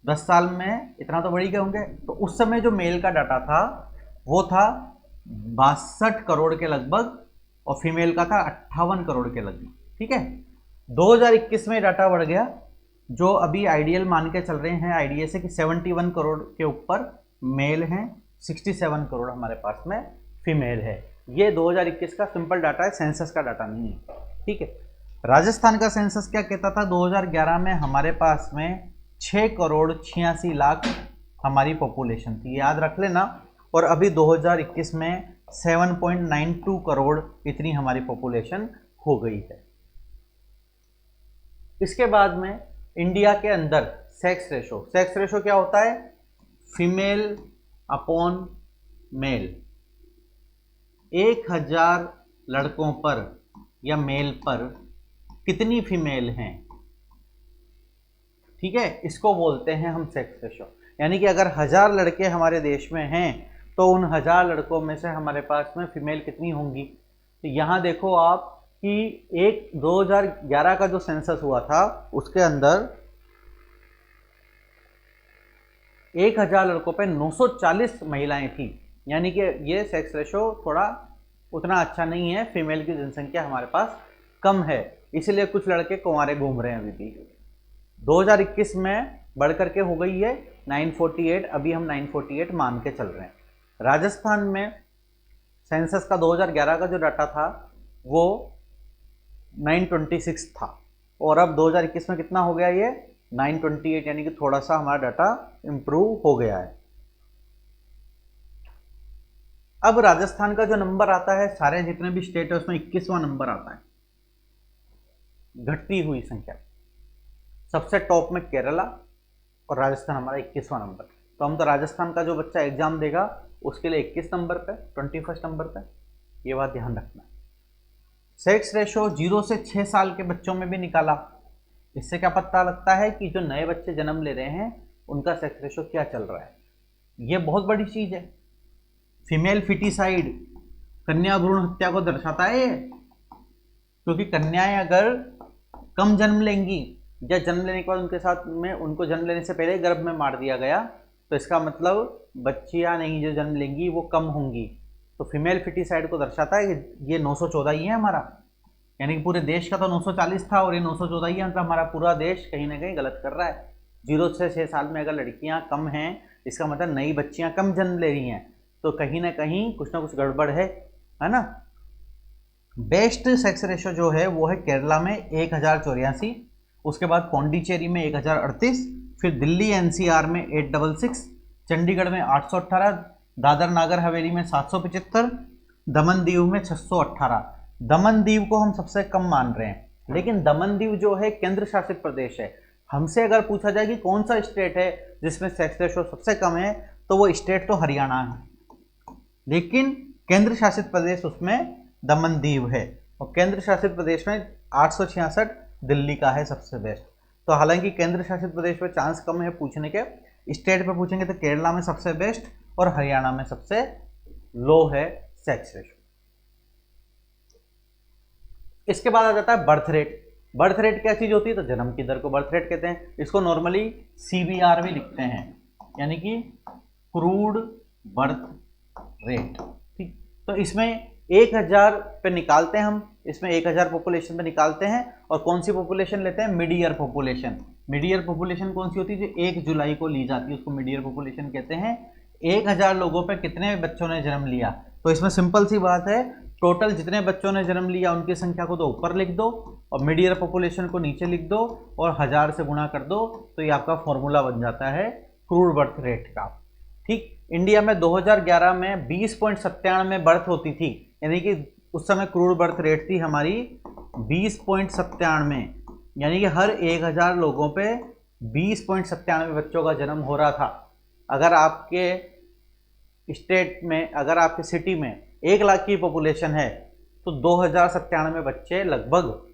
[SPEAKER 1] 10 साल में इतना तो बढ़ ही गए होंगे। तो उस समय जो मेल का डाटा था वो था 62 करोड़ के लगभग, और फीमेल का था 58 करोड़ के लगभग। ठीक है, 2021 में डाटा बढ़ गया, जो अभी आइडियल मान के चल रहे हैं आईडीए से कि 71 करोड़ के ऊपर मेल हैं, 67 करोड़ हमारे पास में फीमेल है। ये 2021 का सिंपल डाटा है, सेंसस का डाटा नहीं है। ठीक है, राजस्थान का सेंसस क्या कहता था? 2011 में हमारे पास में 6 करोड़ 86 लाख हमारी पॉपुलेशन थी, याद रख लेना। और अभी 2021 में 7.92 करोड़ इतनी हमारी पॉपुलेशन हो गई है। इसके बाद में इंडिया के अंदर सेक्स रेशो, सेक्स रेशो क्या होता है? Female upon mail. 1000 लड़कों पर या मेल पर कितनी फीमेल हैं? ठीक है, इसको बोलते हैं हम सेक्स रेशो। यानी कि अगर 1000 लड़के हमारे देश में हैं तो उन 1000 लड़कों में से हमारे पास में फीमेल कितनी होंगी? तो यहाँ देखो आप कि 2011 का जो सेंसस हुआ था उसके अंदर 1000 लड़कों पे 940 महिलाएं थी। यानी कि ये सेक्स रेशो थोड़ा उतना अच्छा नहीं है, फीमेल की जनसंख्या हमारे पास कम है, इसलिए कुछ लड़के कुंवारे घूम रहे हैं अभी भी। 2021 में बढ़ करके हो गई है 948, अभी हम 948 मान के चल रहे हैं। राजस्थान में सेंसस का 2011 का जो डाटा था वो 926 था, और अब 2021 में कितना हो गया ये? 928, यानी कि थोड़ा सा हमारा डाटा इंप्रूव हो गया है। अब राजस्थान का जो नंबर आता है, सारे जितने भी स्टेट है उसमें 21वां नंबर आता है, घटती हुई संख्या। सबसे टॉप में केरला और राजस्थान हमारा 21वां नंबर। तो हम तो राजस्थान का जो बच्चा एग्जाम देगा उसके लिए 21 नंबर पे, 21 नंबर पे, ये बात ध्यान रखना। सेक्स रेशो 0 से 6 साल के बच्चों में भी निकाला। इससे क्या पता लगता है कि जो नए बच्चे जन्म ले रहे हैं उनका सेक्स रेशो क्या चल रहा है। ये बहुत बड़ी चीज़ है। फीमेल फिटिसाइड, कन्या भ्रूण हत्या को दर्शाता है ये, क्योंकि कन्याएं अगर कम जन्म लेंगी या जन्म लेने के बाद उनके साथ में उनको जन्म लेने से पहले गर्भ में मार दिया गया, तो इसका मतलब बच्चियां नहीं जो जन्म लेंगी वो कम होंगी। तो फीमेल फिटिसाइड को दर्शाता है कि ये 914 ही है हमारा, यानी कि पूरे देश का तो 940 था और ये 914 ही है, मतलब हमारा पूरा देश कहीं ना कहीं गलत कर रहा है। 0 से 6 साल में अगर लड़कियां कम हैं, इसका मतलब नई बच्चियां कम जन्म ले रही हैं, तो कहीं ना कुछ गड़बड़ है ना। बेस्ट सेक्स रेशो जो है वो है केरला में 1084, उसके बाद पौंडीचेरी में 1038, फिर दिल्ली एनसीआर में 866, चंडीगढ़ में 818, दादर नागर हवेली में 775, दमन दीव में 618। दमन दीव को हम सबसे कम मान रहे हैं, लेकिन दमन दीव जो है केंद्र शासित प्रदेश है। हमसे अगर पूछा जाए कि कौन सा स्टेट है जिसमें सेक्स रेशो सबसे कम है, तो वो स्टेट तो हरियाणा है, लेकिन केंद्र शासित प्रदेश उसमें दमन दीव है, और केंद्र शासित प्रदेश में 866 दिल्ली का है सबसे बेस्ट। तो हालांकि केंद्र शासित प्रदेश में चांस कम है पूछने के, स्टेट पे पूछेंगे तो केरला में सबसे बेस्ट और हरियाणा में सबसे लो है सेक्स रेशो। इसके बाद आ जाता है बर्थ रेट। बर्थ रेट क्या चीज होती है? तो जन्म की दर को बर्थ रेट कहते हैं। इसको नॉर्मली CBR भी लिखते हैं, यानी कि क्रूड बर्थ रेट। ठीक, तो इसमें 1000 पे निकालते हैं हम इसमें 1000 पॉपुलेशन में निकालते हैं और कौन सी पॉपुलेशन लेते हैं, mid year population. Mid year population कौन सी होती है, जो 1 जुलाई को ली जाती है उसको मिड ईयर पॉपुलेशन कहते हैं। 1000 लोगों पे कितने बच्चों ने जन्म लिया, तो इसमें सिंपल सी बात है, टोटल जितने बच्चों ने जन्म लिया उनकी संख्या को तो ऊपर लिख दो और मिड ईयर पॉपुलेशन को नीचे लिख दो और 1000 से गुणा कर दो, तो ये आपका फॉर्मूला बन जाता है क्रूड बर्थ रेट का। ठीक, इंडिया में 2011 में 20.97 बर्थ होती थी, यानी कि उस समय क्रूड बर्थ रेट थी हमारी 20.97, यानी कि हर 1000 लोगों पे 20.97 बच्चों का जन्म हो रहा था। अगर आपके स्टेट में, अगर आपके सिटी में 1 लाख की पॉपुलेशन है तो 2097 बच्चे लगभग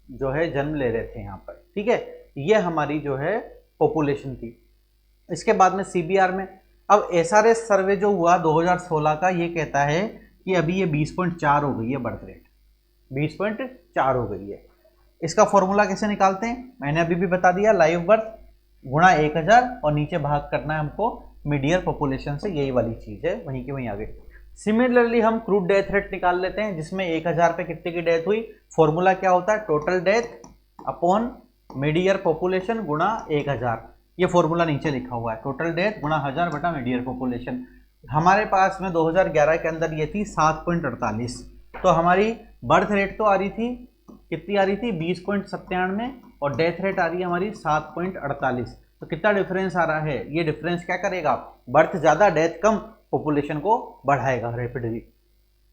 [SPEAKER 1] जो है जन्म ले रहे थे यहाँ पर। ठीक है, ये हमारी जो है पॉपुलेशन थी। इसके बाद में सीबीआर में, अब एसआरएस सर्वे जो हुआ 2016 का, ये कहता है कि अभी ये 20.4 हो गई है बर्थ रेट, 20.4 हो गई है। इसका फॉर्मूला कैसे निकालते हैं, मैंने अभी भी बता दिया, लाइव बर्थ गुणा 1000 और नीचे भाग करना है हमको मिड ईयर पॉपुलेशन से, यही वाली चीज़ है, वहीं की वहीं आ गई। सिमिलरली हम क्रूड डेथ रेट निकाल लेते हैं, जिसमें 1000 पे कितने की डेथ हुई। फॉर्मूला क्या होता है, total death upon mid year population गुणा 1000। ये फॉर्मूला नीचे लिखा हुआ है, टोटल डेथ गुणा 1000 बटा मिड ईयर पॉपुलेशन। हमारे पास में 2011 के अंदर ये थी 7.48, तो हमारी बर्थ रेट तो आ रही थी, कितनी आ रही थी 20.97 और डेथ रेट आ रही है हमारी 7.48। तो कितना डिफरेंस आ रहा है, ये डिफरेंस क्या करेगा, बर्थ ज़्यादा डेथ कम, पॉपुलेशन को बढ़ाएगा रैपिडली।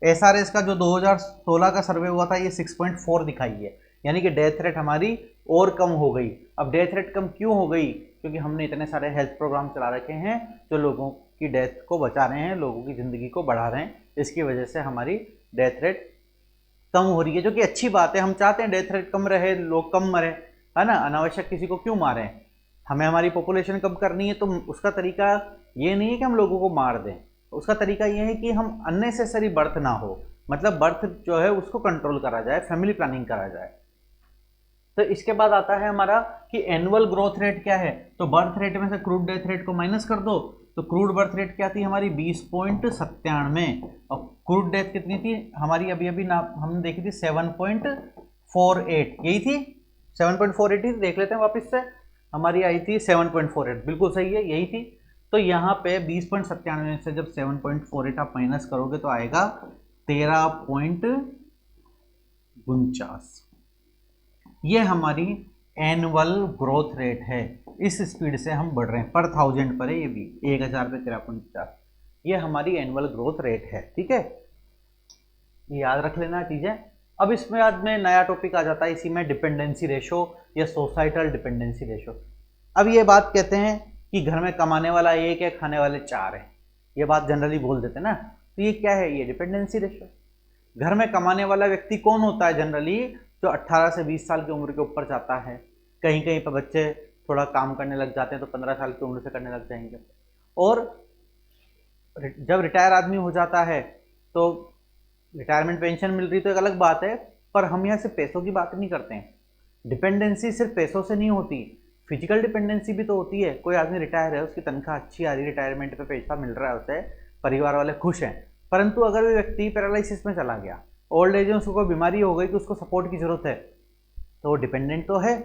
[SPEAKER 1] एसआरएस का जो 2016 का सर्वे हुआ था ये 6.4 दिखाई है, यानी कि डेथ रेट हमारी और कम हो गई। अब डेथ रेट कम क्यों हो गई, क्योंकि हमने इतने सारे हेल्थ प्रोग्राम चला रखे हैं जो लोगों की डेथ को बचा रहे हैं, लोगों की ज़िंदगी को बढ़ा रहे हैं, इसकी वजह से हमारी डेथ रेट कम हो रही है, जो कि अच्छी बात है। हम चाहते हैं डेथ रेट कम रहे, लोग कम मरे, है ना, अनावश्यक किसी को क्यों मारें। हमें हमारी पॉपुलेशन कम करनी है, तो उसका तरीका ये नहीं है कि हम लोगों को मार दें, उसका तरीका ये है कि हम अननेसेसरी बर्थ ना हो, मतलब बर्थ जो है उसको कंट्रोल करा जाए, फैमिली प्लानिंग करा जाए। तो इसके बाद आता है हमारा कि एनुअल ग्रोथ रेट क्या है, तो बर्थ रेट में से क्रूड डेथ रेट को माइनस कर दो, तो क्रूड बर्थ रेट क्या थी हमारी 20.97 और क्रूड डेथ कितनी थी हमारी, अभी अभी ना हमने देखी थी 7.48, यही थी 7.48 ही, देख लेते हैं वापस से, हमारी आई थी 7.48, बिल्कुल सही है, यही थी। तो यहाँ पे 20.97 से जब 7.48 आप माइनस करोगे तो आएगा 13.49, ये हमारी एनुअल ग्रोथ रेट है। इस स्पीड से हम बढ़ रहे हैं, पर 1000 पर है, ये भी 1000 पे 13.50, ये हमारी एनुअल ग्रोथ रेट है। ठीक है, ये याद रख लेना चीज़ें। अब इसमें आज में नया टॉपिक आ जाता है, इसी में डिपेंडेंसी रेशो या सोसाइटल डिपेंडेंसी रेशो। अब ये बात कहते हैं कि घर में कमाने वाला 1 है, खाने वाले 4 हैं, ये बात जनरली बोल देते हैं ना, तो ये क्या है, ये डिपेंडेंसी रेशो। घर में कमाने वाला व्यक्ति कौन होता है जनरली, जो 18 से 20 साल की उम्र के ऊपर जाता है। कहीं कहीं पर बच्चे थोड़ा काम करने लग जाते हैं तो 15 साल की उम्र से करने लग जाएंगे। और जब रिटायर आदमी हो जाता है तो रिटायरमेंट पेंशन मिल रही तो एक अलग बात है, पर हम यहाँ सिर्फ पैसों की बात नहीं करते हैं। डिपेंडेंसी सिर्फ पैसों से नहीं होती, फिजिकल डिपेंडेंसी भी तो होती है। कोई आदमी रिटायर है, उसकी तनख्वाह अच्छी आ रही है, रिटायरमेंट पे पैसा मिल रहा है उसे, परिवार वाले खुश हैं, परंतु अगर वो व्यक्ति पैरालिसिस में चला गया, ओल्ड एज में उसको कोई बीमारी हो गई, तो उसको सपोर्ट की जरूरत है, तो वो डिपेंडेंट तो है,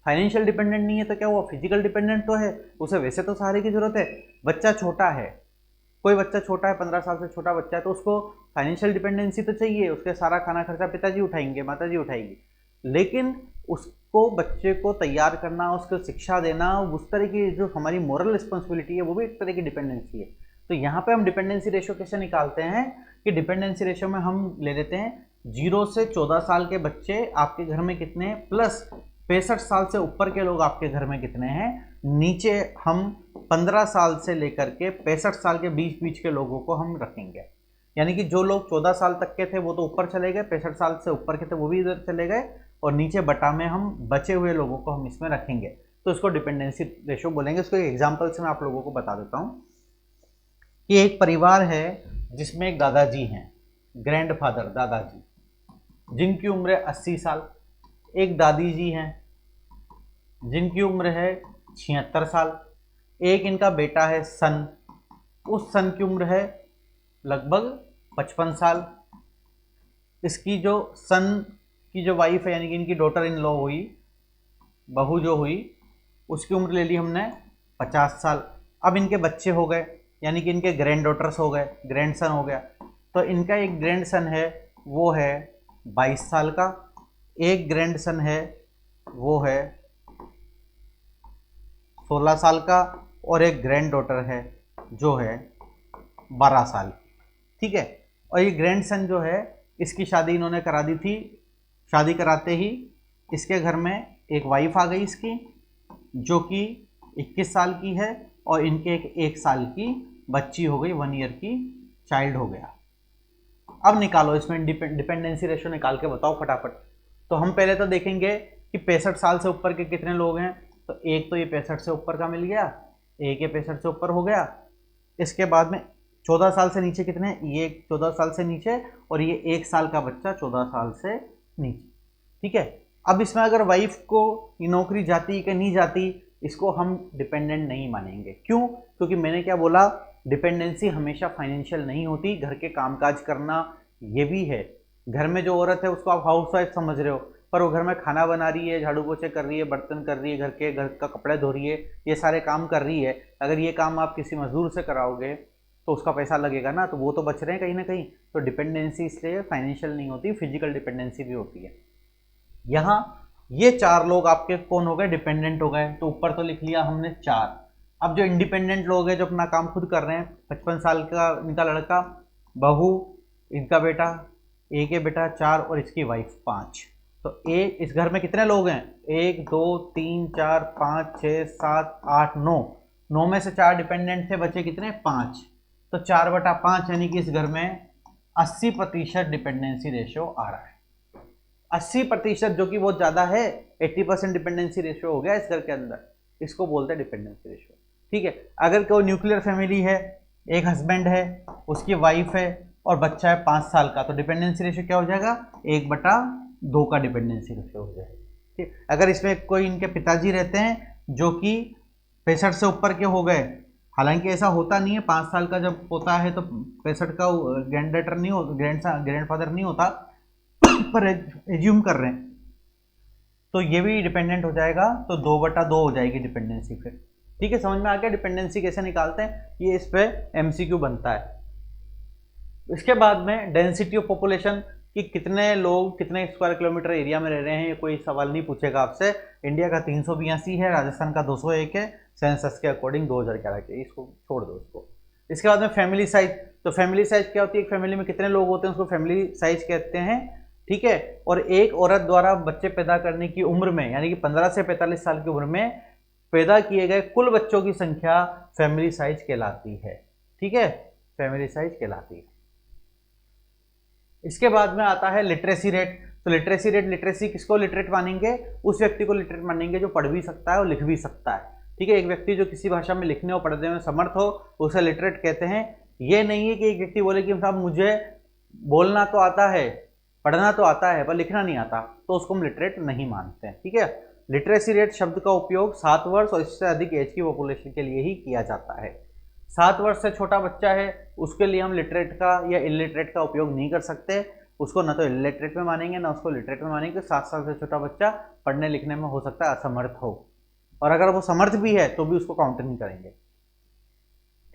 [SPEAKER 1] फाइनेंशियल डिपेंडेंट नहीं है तो क्या हुआ, फिजिकल डिपेंडेंट तो है, उसे वैसे तो सहारे की जरूरत है। बच्चा छोटा है, कोई बच्चा छोटा है, 15 साल से छोटा बच्चा है, तो उसको फाइनेंशियल डिपेंडेंसी तो चाहिए, उसके सारा खाना खर्चा पिताजी उठाएंगे, माताजी उठाएगी, लेकिन उसको बच्चे को तैयार करना, उसको शिक्षा देना, उस तरह की जो हमारी मॉरल रिस्पॉन्सिबिलिटी है, वो भी एक तरह की डिपेंडेंसी है। तो यहाँ पे हम डिपेंडेंसी रेशो कैसे निकालते हैं कि डिपेंडेंसी रेशो में हम ले लेते हैं 0 से 14 साल के बच्चे आपके घर में कितने हैं, प्लस 65 साल से ऊपर के लोग आपके घर में कितने हैं, नीचे हम 15 साल से लेकर के 65 साल के बीच बीच के लोगों को हम रखेंगे। यानी कि जो लोग 14 साल तक के थे वो तो ऊपर चले गए, 65 साल से ऊपर के थे वो भी इधर चले गए, और नीचे बटा में हम बचे हुए लोगों को हम इसमें रखेंगे, तो इसको डिपेंडेंसी रेशो बोलेंगे। इसको एक एग्जाम्पल से मैं आप लोगों को बता देता हूँ कि एक परिवार है जिसमें एक दादाजी हैं, ग्रैंडफादर दादाजी, जिनकी उम्र है 80 साल, एक दादी जी हैं जिनकी उम्र है 76 साल, एक इनका बेटा है सन, उस सन की उम्र है लगभग 55 साल, इसकी जो सन की जो वाइफ है यानी कि इनकी डॉटर इन लॉ हुई, बहू जो हुई, उसकी उम्र ले ली हमने 50 साल। अब इनके बच्चे हो गए यानी कि इनके ग्रैंड डॉटर्स हो गए, ग्रैंड सन हो गया। तो इनका एक ग्रैंड सन है वो है 22 साल का, एक ग्रैंड सन है वो है 16 साल का, और एक ग्रैंड डॉटर है जो है 12 साल। ठीक है। और ये ग्रैंड सन जो है इसकी शादी इन्होंने करा दी थी। शादी कराते ही इसके घर में एक वाइफ आ गई इसकी जो कि 21 साल की है, और इनके एक साल की बच्ची हो गई, 1 ईयर की चाइल्ड हो गया। अब निकालो इसमें डिपेंडेंसी रेशियो निकाल के बताओ फटाफट। तो हम पहले तो देखेंगे कि 65 साल से ऊपर के कितने लोग हैं। तो एक तो ये 65 से ऊपर का मिल गया, एक ये 65 से ऊपर हो गया। इसके बाद में 14 साल से नीचे कितने, ये 14 साल से नीचे, और ये 1 साल का बच्चा 14 साल से नीचे। ठीक है। अब इसमें अगर वाइफ को ये नौकरी जाती कि नहीं जाती, इसको हम डिपेंडेंट नहीं मानेंगे। क्यों? क्योंकि मैंने क्या बोला, डिपेंडेंसी हमेशा फाइनेंशियल नहीं होती। घर के कामकाज करना ये भी है। घर में जो औरत है उसको आप हाउसवाइफ समझ रहे हो, पर वो घर में खाना बना रही है, झाड़ू पोछे कर रही है, बर्तन कर रही है, घर का कपड़े धो रही है, ये सारे काम कर रही है। अगर ये काम आप किसी मजदूर से कराओगे तो उसका पैसा लगेगा ना, तो वो तो बच रहे हैं कहीं ना कहीं। तो डिपेंडेंसी इसलिए फाइनेंशियल नहीं होती, फिजिकल डिपेंडेंसी भी होती है। यहाँ ये 4 लोग आपके कौन हो गए, डिपेंडेंट हो गए। तो ऊपर तो लिख लिया हमने 4। अब जो इंडिपेंडेंट लोग हैं जो अपना काम खुद कर रहे हैं, 55 साल का इनका लड़का, बहू, इनका बेटा, एक है बेटा 4, और इसकी वाइफ 5। तो एक इस घर में कितने लोग हैं, 1 2 3 4 5 6 7 8 9। 9 में से 4 डिपेंडेंट थे, बचे कितने, 5। तो 4/5 यानी कि इस घर में 80% डिपेंडेंसी रेशियो आ रहा है। 80% जो कि बहुत ज़्यादा है, 80% डिपेंडेंसी रेशियो हो गया इस घर के अंदर, इसको बोलते हैं डिपेंडेंसी रेशियो। ठीक है। अगर कोई न्यूक्लियर फैमिली है, एक हस्बैंड है, उसकी वाइफ है और बच्चा है 5 साल का, तो डिपेंडेंसी रेशियो क्या हो जाएगा, 1/2 का डिपेंडेंसी रेशियो हो जाएगा। ठीक। अगर इसमें कोई इनके पिताजी रहते हैं जो कि 65 से ऊपर के हो गए, हालांकि ऐसा होता नहीं है, 5 साल का जब होता है तो 65 का ग्रैंड नहीं हो, ग्रैंड फादर नहीं होता, पर एज्यूम कर रहे हैं, तो ये भी डिपेंडेंट हो जाएगा। तो 2/2 हो जाएगी डिपेंडेंसी फिर। ठीक है। समझ में आ गया डिपेंडेंसी कैसे निकालते हैं, ये इस पे एमसीक्यू बनता है। इसके बाद में डेंसिटी ऑफ पॉपुलेशन कि कितने लोग कितने स्क्वायर किलोमीटर एरिया में रह रहे हैं, ये कोई सवाल नहीं पूछेगा आपसे। इंडिया का 382 है, राजस्थान का 201 है, सेंसस के अकॉर्डिंग 2011 के। इसको छोड़ दो इसको। इसके बाद में फैमिली साइज। तो फैमिली साइज क्या होती है, एक फैमिली में कितने लोग होते हैं उसको फैमिली साइज कहते हैं। ठीक है। और एक औरत द्वारा बच्चे पैदा करने की उम्र में, यानी कि 15 से 45 साल की उम्र में पैदा किए गए कुल बच्चों की संख्या फैमिली साइज कहलाती है। ठीक है। फैमिली साइज कहलाती है। इसके बाद में आता है लिटरेसी रेट। तो लिटरेसी रेट, लिटरेसी किसको लिटरेट मानेंगे, उस व्यक्ति को लिटरेट मानेंगे जो पढ़ भी सकता है और लिख भी सकता है। ठीक है। एक व्यक्ति जो किसी भाषा में लिखने और पढ़ने में समर्थ हो उसे लिटरेट कहते हैं। ये नहीं है कि एक व्यक्ति बोले कि साहब मुझे बोलना तो आता है, पढ़ना तो आता है, पर लिखना नहीं आता, तो उसको हम लिटरेट नहीं मानते हैं। ठीक है। लिटरेसी रेट शब्द का उपयोग 7 वर्ष और इससे अधिक एज की पॉपुलेशन के लिए ही किया जाता है। 7 वर्ष से छोटा बच्चा है उसके लिए हम लिटरेट का या इलिटरेट का उपयोग नहीं कर सकते। उसको ना तो इलिटरेट में मानेंगे ना उसको लिटरेट में मानेंगे। 7 साल से छोटा बच्चा पढ़ने लिखने में हो सकता है असमर्थ हो, और अगर वो समर्थ भी है तो भी उसको काउंट नहीं करेंगे।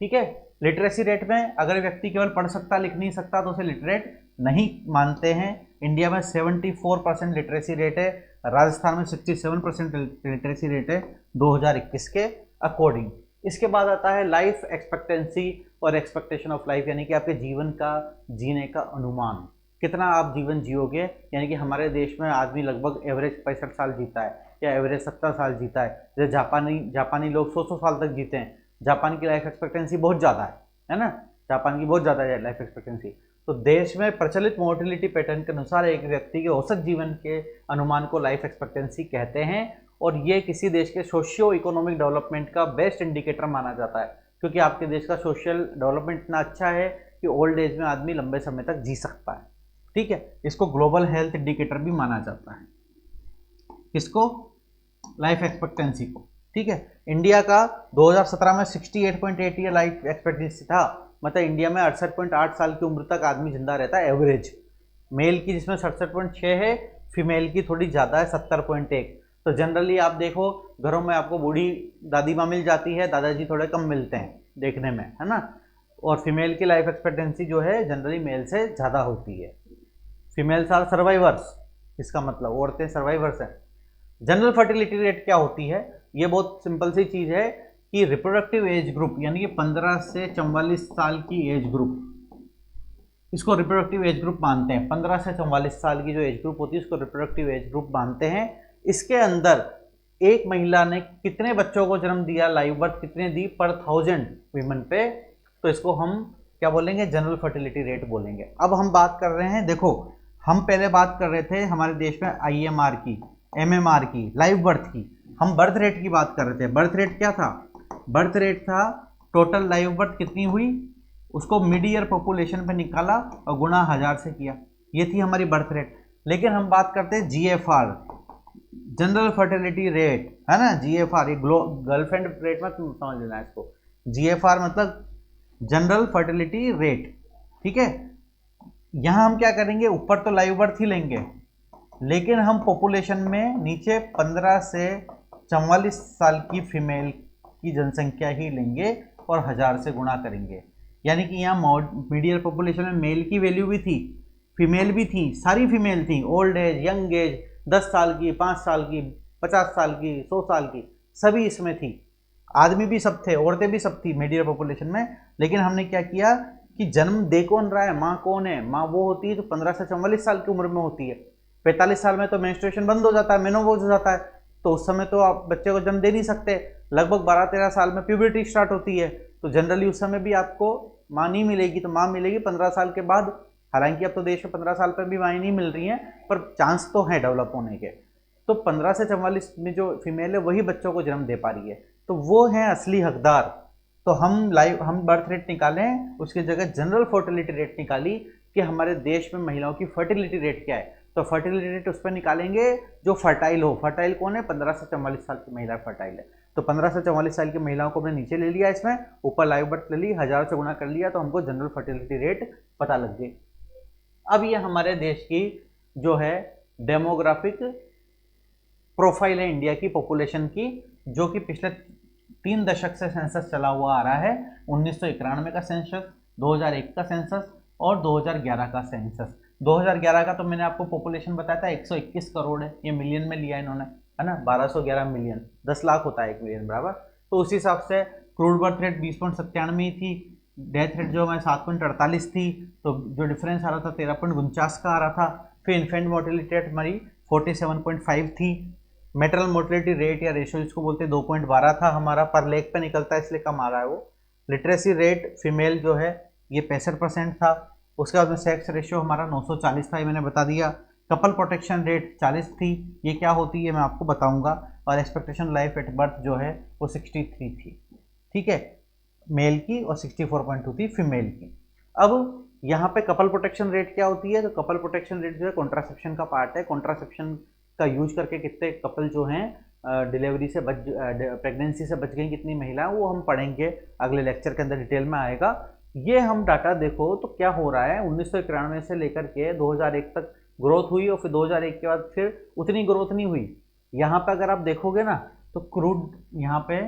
[SPEAKER 1] ठीक है। लिटरेसी रेट में अगर व्यक्ति केवल पढ़ सकता लिख नहीं सकता तो उसे लिटरेट नहीं मानते हैं। इंडिया में 74% लिटरेसी रेट है, राजस्थान में 67% लिटरेसी रेट है 2021 के अकॉर्डिंग। इसके बाद आता है लाइफ एक्सपेक्टेंसी और एक्सपेक्टेशन ऑफ लाइफ, यानी कि आपके जीवन का जीने का अनुमान, कितना आप जीवन जियोगे। यानी कि हमारे देश में आदमी लगभग एवरेज 65 साल जीता है या एवरेज 70 साल जीता है। जैसे जापानी लोग 100 साल तक जीते हैं। जापान की लाइफ एक्सपेक्टेंसी बहुत ज़्यादा है ना, जापान की बहुत ज़्यादा है लाइफ एक्सपेक्टेंसी। तो देश में प्रचलित मोर्टिलिटी पैटर्न के अनुसार एक व्यक्ति के औसत जीवन के अनुमान को लाइफ एक्सपेक्टेंसी कहते हैं, और ये किसी देश के सोशियो इकोनॉमिक डेवलपमेंट का बेस्ट इंडिकेटर माना जाता है, क्योंकि आपके देश का सोशल डेवलपमेंट इतना अच्छा है कि ओल्ड एज में आदमी लंबे समय तक जी सकता है। ठीक है। इसको ग्लोबल हेल्थ इंडिकेटर भी माना जाता है, इसको लाइफ एक्सपेक्टेंसी को। ठीक है। इंडिया का 2017 में 68.8 ईयर लाइफ एक्सपेक्टेंसी था, मतलब इंडिया में 68.8 साल की उम्र तक आदमी जिंदा रहता है एवरेज। मेल की जिसमें 67.6 है, फीमेल की थोड़ी ज़्यादा है 70.1। तो जनरली आप देखो घरों में आपको बूढ़ी दादी माँ मिल जाती है, दादाजी थोड़े कम मिलते हैं देखने में, है ना। और फीमेल की लाइफ एक्सपेक्टेंसी जो है जनरली मेल से ज़्यादा होती है। फीमेल्स आर सर्वाइवर्स, इसका मतलब औरतें सर्वाइवर्स हैं। जनरल फर्टिलिटी रेट क्या होती है, ये बहुत सिंपल सी चीज़ है कि रिप्रोडक्टिव एज ग्रुप यानी कि 15 से 44 साल की एज ग्रुप, इसको रिप्रोडक्टिव एज ग्रुप मानते हैं। 15 से 44 साल की जो एज ग्रुप होती है उसको रिप्रोडक्टिव एज ग्रुप मानते हैं। इसके अंदर एक महिला ने कितने बच्चों को जन्म दिया, लाइव बर्थ कितने दी पर 1000 वीमेन पे, तो इसको हम क्या बोलेंगे, जनरल फर्टिलिटी रेट बोलेंगे। अब हम बात कर रहे हैं, देखो हम पहले बात कर रहे थे हमारे देश में IMR की, MMR की, लाइव बर्थ की, हम बर्थ रेट की बात कर रहे थे। बर्थ रेट क्या था, बर्थ रेट था टोटल लाइव बर्थ कितनी हुई उसको मिड ईयर पॉपुलेशन पे निकाला और गुणा 1000 से किया, ये थी हमारी बर्थ रेट। लेकिन हम बात करते हैं GFR, जनरल फर्टिलिटी रेट, है ना। GFR ये गर्लफ्रेंड रेट में तुम समझ लेना इसको, GFR मतलब जनरल फर्टिलिटी रेट, ठीक है। यहां हम क्या करेंगे, ऊपर तो लाइव बर्थ ही लेंगे, लेकिन हम पॉपुलेशन में नीचे 15 से 44 साल की फीमेल की जनसंख्या ही लेंगे और 1000 से गुणा करेंगे। यानी कि यहाँ मीडियल पॉपुलेशन में मेल की वैल्यू भी थी, फीमेल भी थी, सारी फीमेल थी, ओल्ड एज, यंग एज, 10 साल की, 5 साल की, 50 साल की, 100 साल की, सभी इसमें थी। आदमी भी सब थे, औरतें भी सब थी मीडियल पॉपुलेशन में। लेकिन हमने क्या किया कि जन्म दे कौन रहा है, माँ कौन है, माँ वो होती है जो 15 से 44 साल की उम्र में होती है। 45 साल में तो मेंस्ट्रुएशन बंद हो जाता है, मेनोपॉज हो जाता है, तो उस समय तो आप बच्चे को जन्म दे नहीं सकते। लगभग 12-13 साल में प्यूबर्टी स्टार्ट होती है, तो जनरली उस समय भी आपको माँ नहीं मिलेगी, तो माँ मिलेगी 15 साल के बाद। हालांकि अब तो देश में 15 साल पर भी माँ नहीं मिल रही हैं, पर चांस तो है डेवलप होने के। तो 15 से 44 में जो फीमेल है वही बच्चों को जन्म दे पा रही है, तो वो है असली हकदार। तो हम बर्थ रेट निकालें, उसकी जगह जनरल फर्टिलिटी रेट निकाली कि हमारे देश में महिलाओं की फर्टिलिटी रेट क्या है। तो फर्टिलिटी रेट उस पर निकालेंगे जो फर्टाइल हो। फर्टाइल कौन है, 15 से 44 साल की महिला फर्टाइल है। तो 15 से 44 साल की महिलाओं को हमने नीचे ले लिया, इसमें ऊपर लाइव बर्थ ले ली, 1000 से गुणा कर लिया, तो हमको जनरल फर्टिलिटी रेट पता लग गई। अब ये हमारे देश की जो है डेमोग्राफिक प्रोफाइल है इंडिया की पॉपुलेशन की, जो कि पिछले 3 दशक से सेंसस चला हुआ आ रहा है। 1991 का सेंसस, 2001 का सेंसस और 2011 का सेंसस। 2011 का तो मैंने आपको पॉपुलेशन बताया था 121 करोड़ है, ये मिलियन में लिया इन्होंने, है ना। 1211 मिलियन, 10 लाख होता है 1 मिलियन बराबर। तो उस हिसाब से क्रूड बर्थ रेट 20.97 थी, डेथ रेट जो हमारे 7.48 थी, तो जो डिफरेंस आ रहा था 13.49 का आ रहा था। फिर इन्फेंट मोर्टेलिटी रेट हमारी 47.5 थी। मेटरल मोर्टेलिटी रेट या रेशियो जिसको बोलते हैं 2.12 था हमारा, पर लेग पे निकलता है इसलिए कम आ रहा है वो। लिटरेसी रेट फीमेल जो है ये 65% था। उसके बाद में सेक्स रेशियो हमारा 940 था, ये मैंने बता दिया। कपल प्रोटेक्शन रेट 40 थी, ये क्या होती है मैं आपको बताऊंगा। और एक्सपेक्टेशन लाइफ एट बर्थ जो है वो 63 थी, ठीक है, मेल की, और 64.2 थी फीमेल की। अब यहाँ पे कपल प्रोटेक्शन रेट क्या होती है, तो कपल प्रोटेक्शन रेट जो है कॉन्ट्रासेप्शन का पार्ट है। कॉन्ट्रासेप्शन का यूज करके कितने कपल जो हैं डिलीवरी से प्रेगनेंसी से बच गई कितनी महिलाएं, वो हम पढ़ेंगे अगले लेक्चर के अंदर, डिटेल में आएगा। ये हम डाटा देखो तो क्या हो रहा है, 1991 से लेकर के 2001 तक ग्रोथ हुई, और फिर 2001 के बाद फिर उतनी ग्रोथ नहीं हुई। यहाँ पे अगर आप देखोगे ना तो क्रूड यहाँ पे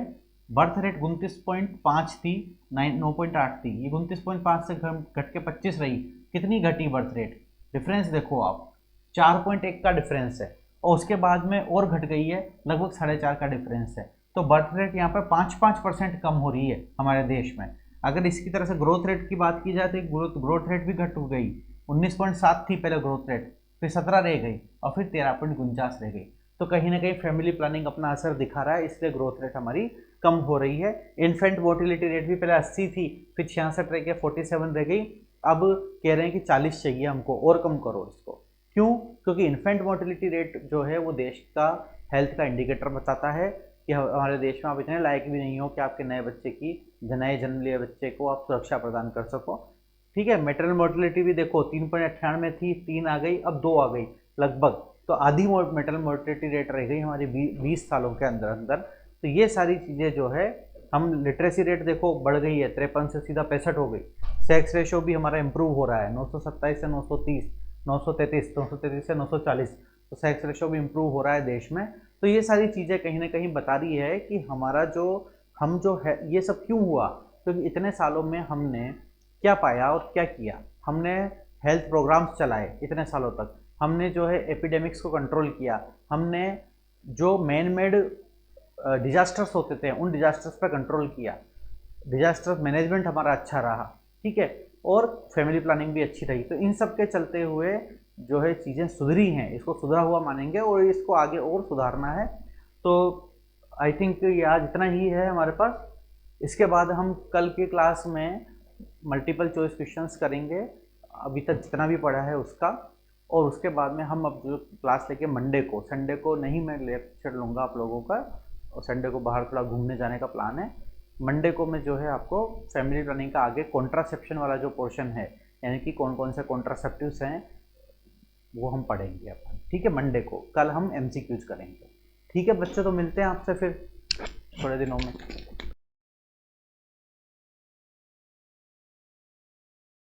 [SPEAKER 1] बर्थ रेट 29.5 थी, 9.8 थी, ये 29.5 से घट के 25 रही। कितनी घटी बर्थ रेट, डिफरेंस देखो आप, 4.1 का डिफरेंस है। और उसके बाद में और घट गई है, लगभग 4.5 का डिफरेंस है। तो बर्थ रेट यहाँ पर 5% कम हो रही है हमारे देश में। अगर इसकी तरह से ग्रोथ रेट की बात की जाए तो ग्रोथ रेट भी घट गई। 19.7 थी पहले ग्रोथ रेट, फिर 17 रह गई, और फिर 13.49 रह गई। तो कहीं ना कहीं फैमिली प्लानिंग अपना असर दिखा रहा है, इसलिए ग्रोथ रेट हमारी कम हो रही है। इन्फेंट मोर्टिलिटी रेट भी पहले 80 थी, फिर 66 रह गई, 47 रह गई। अब कह रहे हैं कि 40 चाहिए हमको, और कम करो इसको। क्यों? क्योंकि इन्फेंट मोर्टिलिटी रेट जो है वो देश का हेल्थ का इंडिकेटर बताता है कि हमारे देश में आप इतने लायक भी नहीं हो कि आपके नए बच्चे की, नए जन्म लिए बच्चे को आप सुरक्षा प्रदान कर सको, ठीक है। मैटरनल मोर्टिलिटी भी देखो 3.98 थी, 3 आ गई, अब 2 आ गई लगभग, तो आधी मैटरनल मोर्टिलिटी रेट रह गई हमारी 20 सालों के अंदर अंदर। तो ये सारी चीज़ें जो है, हम लिटरेसी रेट देखो बढ़ गई है, 53 से सीधा 65 हो गई। सेक्स रेशो भी हमारा इंप्रूव हो रहा है, 927 से 930, 933 से 940, तो सेक्स रेशो भी इम्प्रूव हो रहा है देश में। तो ये सारी चीज़ें कहीं ना कहीं बता रही है कि हमारा जो है ये सब क्यों हुआ, क्योंकि इतने सालों में हमने क्या पाया और क्या किया। हमने हेल्थ प्रोग्राम्स चलाए इतने सालों तक, हमने जो है एपिडेमिक्स को कंट्रोल किया, हमने जो मैन मेड डिजास्टर्स होते थे उन डिजास्टर्स पर कंट्रोल किया, डिजास्टर मैनेजमेंट हमारा अच्छा रहा, ठीक है, और फैमिली प्लानिंग भी अच्छी रही। तो इन सब के चलते हुए जो है चीज़ें सुधरी हैं, इसको सुधरा हुआ मानेंगे और इसको आगे और सुधारना है। तो आई थिंक ये आज इतना ही है हमारे पास। इसके बाद हम कल की क्लास में मल्टीपल चॉइस क्वेश्चंस करेंगे, अभी तक जितना भी पढ़ा है उसका। और उसके बाद में हम अब जो क्लास लेके मंडे को, संडे को नहीं मैं लेक्चर लूँगा आप लोगों का, और संडे को बाहर थोड़ा घूमने जाने का प्लान है। मंडे को मैं जो है आपको फैमिली प्लानिंग का आगे कॉन्ट्रासेप्शन वाला जो पोर्शन है, यानी कि कौन कौन से कॉन्ट्रासेप्टिव्स हैं वो हम पढ़ेंगे अपन, ठीक है। मंडे को, कल हम एमसीक्यूज करेंगे, ठीक है बच्चों। तो मिलते हैं आपसे फिर थोड़े दिनों में।